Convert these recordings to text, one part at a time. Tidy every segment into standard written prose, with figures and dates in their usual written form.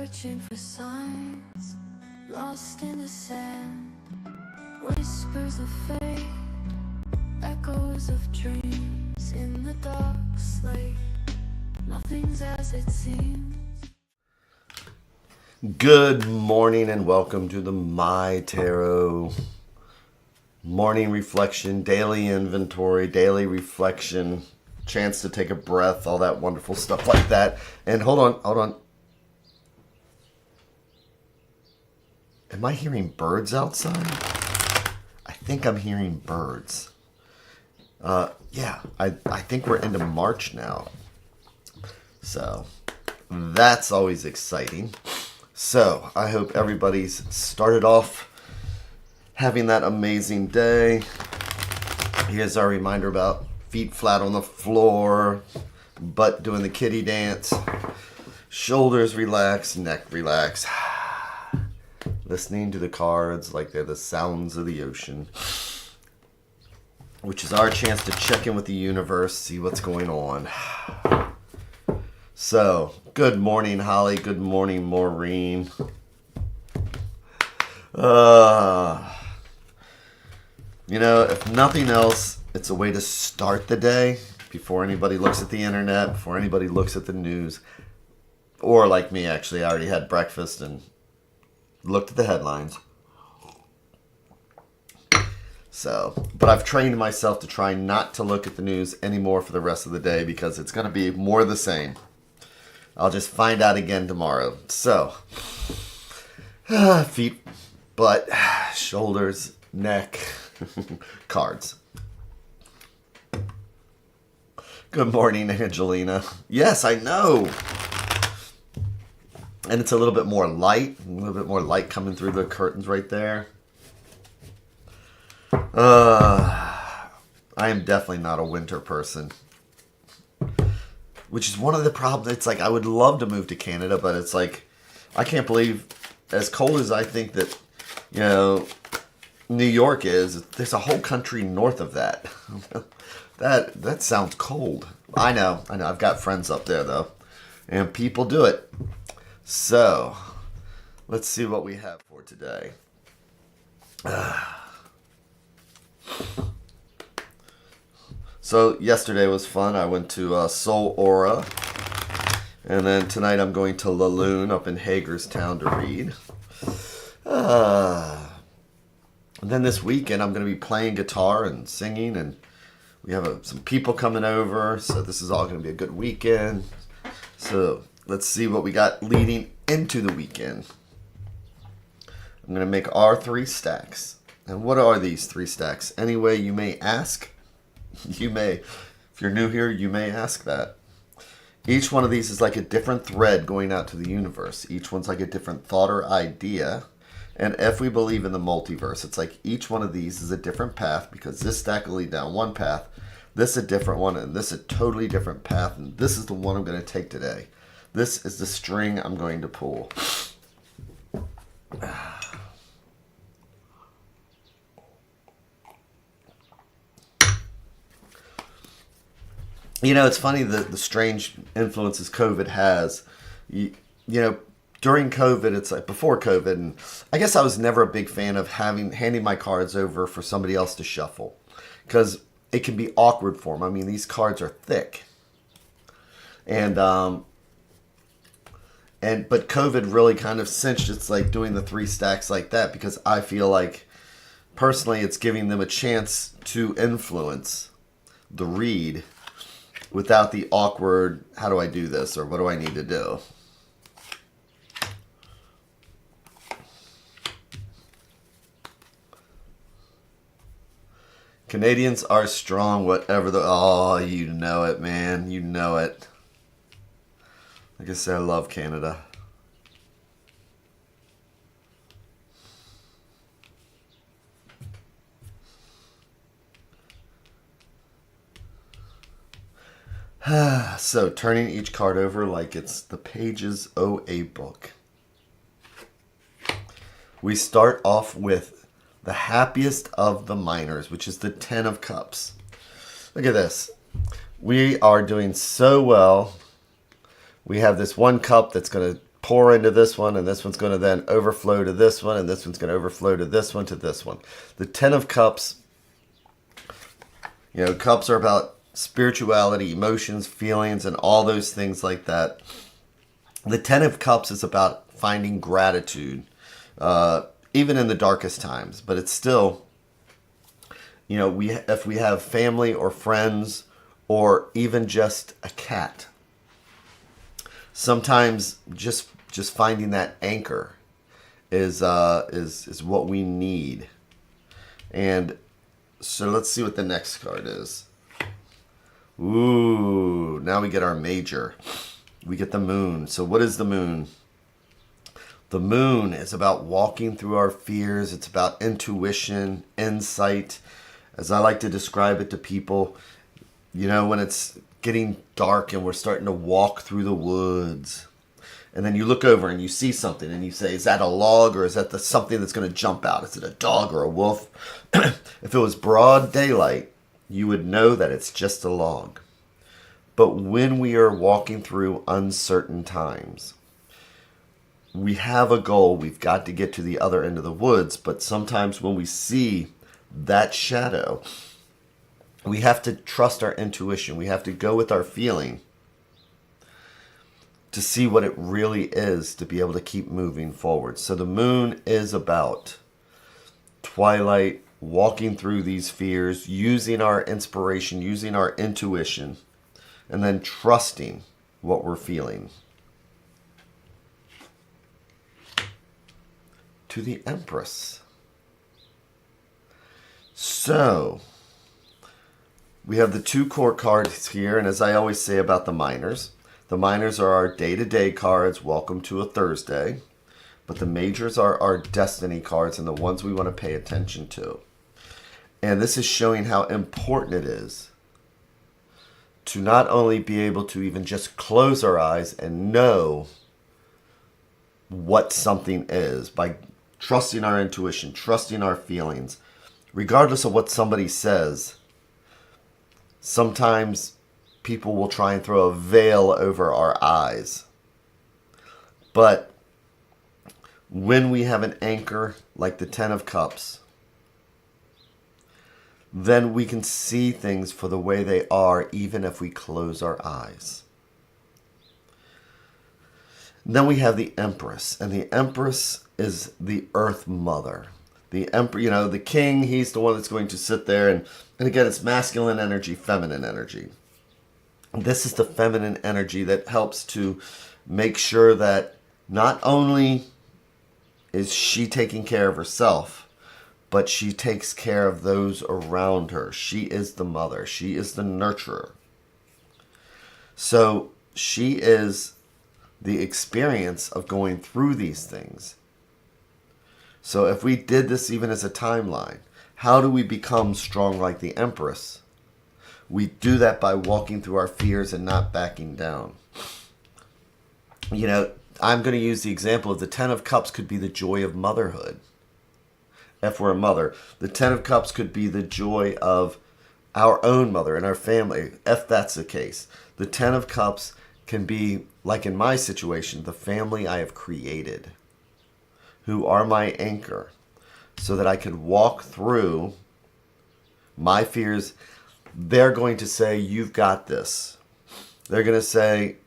searching for signs, lost in the sand, whispers of fate, echoes of dreams in the dark slate. Nothing's as it seems. Good morning and welcome to the MyTarot morning reflection, daily inventory, daily reflection, chance to take a breath, all that wonderful stuff like that. And hold on. Am I hearing birds outside? I think I'm hearing birds. Yeah, I think we're into March now. So that's always exciting. So I hope everybody's started off having that amazing day. Here's our reminder about feet flat on the floor, butt doing the kitty dance, shoulders relax, neck relax. Listening to the cards like they're the sounds of the ocean, which is our chance to check in with the universe, see what's going on. So, good morning, Holly. Good morning, Maureen. If nothing else, it's a way to start the day before anybody looks at the internet, before anybody looks at the news. Or like me, actually, I already had breakfast and looked at the headlines. But I've trained myself to try not to look at the news anymore for the rest of the day because it's going to be more of the same. I'll just find out again tomorrow. So, feet, butt, shoulders, neck, cards. Good morning, Angelina. Yes, I know. And it's a little bit more light coming through the curtains right there. I am definitely not a winter person. Which is one of the problems. It's like I would love to move to Canada, but it's like I can't believe as cold as I think that, New York is, there's a whole country north of that. That sounds cold. I know. I've got friends up there though. And people do it. So, let's see what we have for today. So, yesterday was fun. I went to Soul Aura. And then tonight I'm going to Lune up in Hagerstown to read. And then this weekend I'm going to be playing guitar and singing. And we have some people coming over. So, this is all going to be a good weekend. So, let's see what we got leading into the weekend. I'm going to make our 3 stacks. And what are these 3 stacks? Any way you may ask, you may. If you're new here, you may ask that. Each one of these is like a different thread going out to the universe. Each one's like a different thought or idea. And if we believe in the multiverse, it's like each one of these is a different path because this stack will lead down one path, this a different one, and this a totally different path. And this is the one I'm going to take today. This is the string I'm going to pull. It's funny the strange influences COVID has. During COVID, it's like before COVID, and I guess I was never a big fan of handing my cards over for somebody else to shuffle because it can be awkward for them. I mean, these cards are thick. But COVID really kind of cinched it's like doing the 3 stacks like that because I feel like personally it's giving them a chance to influence the read without the awkward, how do I do this or what do I need to do? Canadians are strong, whatever you know it, man. You know it. Like I said, I love Canada. So, turning each card over like it's the pages of a book. We start off with the happiest of the minors, which is the 10 of Cups. Look at this. We are doing so well. We have this one cup that's going to pour into this one, and this one's going to then overflow to this one, and this one's going to overflow to this one, to this one. The Ten of Cups, cups are about spirituality, emotions, feelings, and all those things like that. The Ten of Cups is about finding gratitude, even in the darkest times. But it's still, if we have family or friends or even just a cat, sometimes just finding that anchor is what we need. And so let's see what the next card is. Ooh, now we get our major. We get the moon. So what is the moon? The moon is about walking through our fears. It's about intuition, insight. As I like to describe it to people, when it's getting dark and we're starting to walk through the woods, and then you look over and you see something and you say, is that a log, or is that something that's going to jump out? Is it a dog or a wolf? If it was broad daylight, you would know that it's just a log. But when we are walking through uncertain times, we have a goal. We've got to get to the other end of the woods. But sometimes when we see that shadow, we have to trust our intuition. We have to go with our feeling to see what it really is, to be able to keep moving forward. So the moon is about twilight, walking through these fears, using our inspiration, using our intuition, and then trusting what we're feeling. To the Empress. So we have the 2 court cards here, and as I always say about the minors are our day-to-day cards, welcome to a Thursday, but the majors are our destiny cards and the ones we want to pay attention to. And this is showing how important it is to not only be able to even just close our eyes and know what something is by trusting our intuition, trusting our feelings, regardless of what somebody says. Sometimes people will try and throw a veil over our eyes. But when we have an anchor like the Ten of Cups, then we can see things for the way they are, even if we close our eyes. Then we have the Empress, and the Empress is the Earth Mother. The Emperor, the king, he's the one that's going to sit there, and again, it's masculine energy, feminine energy. This is the feminine energy that helps to make sure that not only is she taking care of herself, but she takes care of those around her. She is the mother. She is the nurturer. So she is the experience of going through these things. So if we did this even as a timeline, how do we become strong like the Empress? We do that by walking through our fears and not backing down. I'm going to use the example of the Ten of Cups could be the joy of motherhood. If we're a mother, the Ten of Cups could be the joy of our own mother and our family, if that's the case. The Ten of Cups can be, like in my situation, the family I have created, who are my anchor, so that I could walk through my fears. They're going to say, you've got this. They're going to say,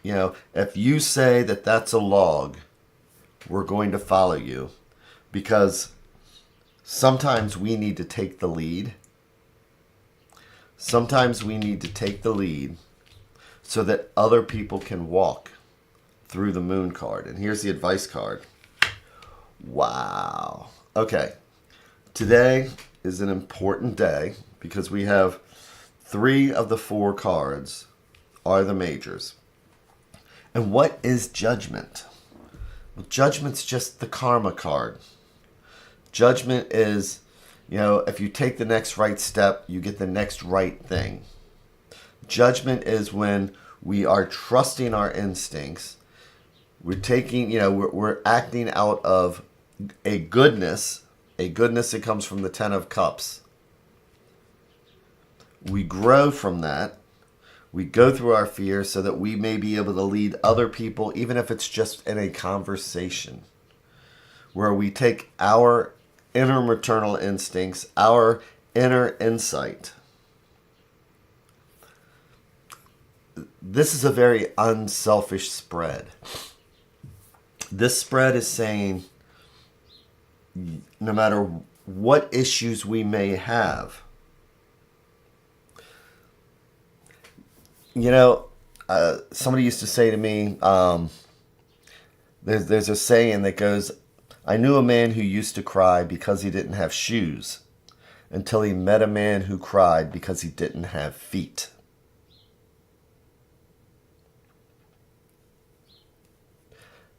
if you say that that's a log, we're going to follow you. Because sometimes we need to take the lead. Sometimes we need to take the lead so that other people can walk through the moon card. And here's the advice card. Wow. Okay. Today is an important day because we have 3 of the 4 cards are the majors. And what is judgment? Well, judgment's just the karma card. Judgment is, if you take the next right step, you get the next right thing. Judgment is when we are trusting our instincts. We're taking, we're acting out of a goodness that comes from the Ten of Cups. We grow from that. We go through our fears so that we may be able to lead other people, even if it's just in a conversation, where we take our inner maternal instincts, our inner insight. This is a very unselfish spread. This spread is saying, no matter what issues we may have, somebody used to say to me, there's a saying that goes, I knew a man who used to cry because he didn't have shoes until he met a man who cried because he didn't have feet.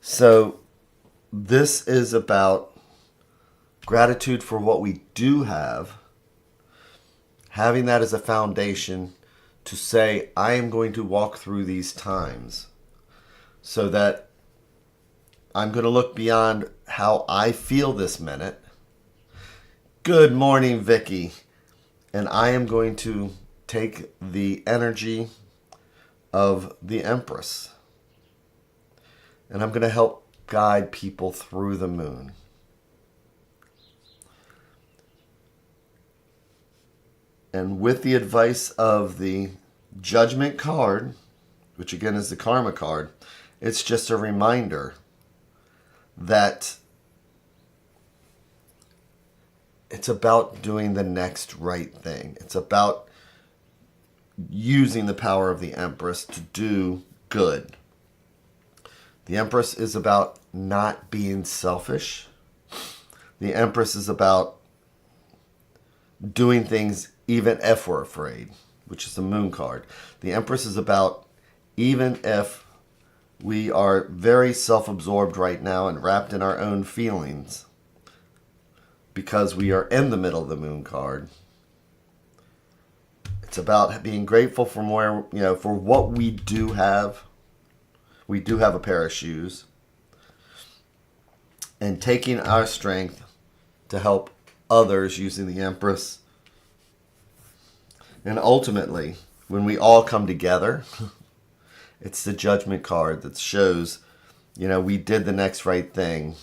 So this is about gratitude for what we do have, having that as a foundation to say, I am going to walk through these times so that I'm going to look beyond how I feel this minute. Good morning, Vicky. And I am going to take the energy of the Empress. And I'm going to help guide people through the moon. And with the advice of the Judgment card, which again is the Karma card, it's just a reminder that it's about doing the next right thing. It's about using the power of the Empress to do good. The Empress is about not being selfish. The Empress is about doing things even if we're afraid, which is the Moon card. The Empress is about even if we are very self-absorbed right now and wrapped in our own feelings because we are in the middle of the Moon card. It's about being grateful for for what we do have. We do have a pair of shoes. And taking our strength to help others using the Empress. And ultimately, when we all come together, it's the Judgment card that shows, we did the next right thing.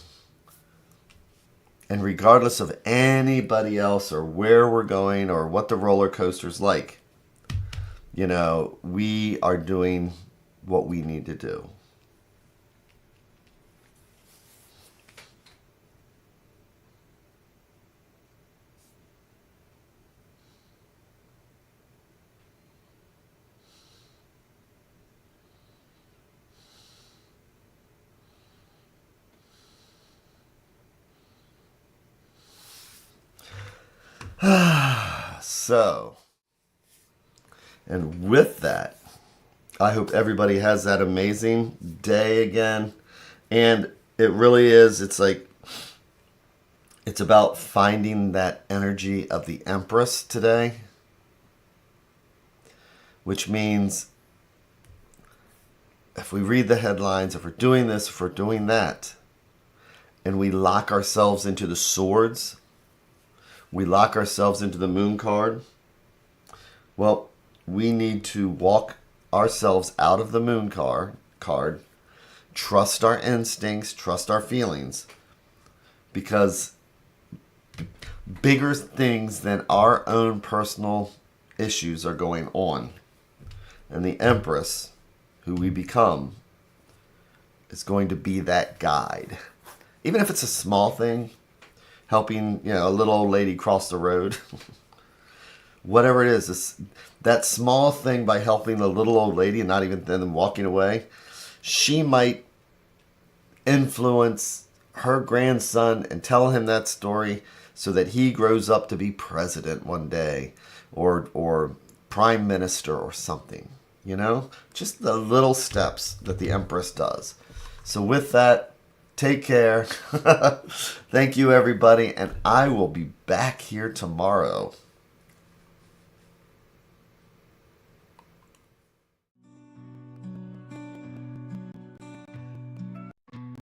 And regardless of anybody else or where we're going or what the roller coaster's like, we are doing what we need to do. So, and with that, I hope everybody has that amazing day again. And it really is, it's about finding that energy of the Empress today. Which means if we read the headlines, if we're doing this, if we're doing that, and we lock ourselves into the swords, we lock ourselves into the Moon card, well, we need to walk ourselves out of the Moon card, trust our instincts, trust our feelings, because bigger things than our own personal issues are going on. And the Empress, who we become, is going to be that guide. Even if it's a small thing, helping, a little old lady cross the road. Whatever it is, that small thing by helping the little old lady and not even then walking away, she might influence her grandson and tell him that story so that he grows up to be president one day or prime minister or something. Just the little steps that the Empress does. So with that, take care. Thank you, everybody. And I will be back here tomorrow.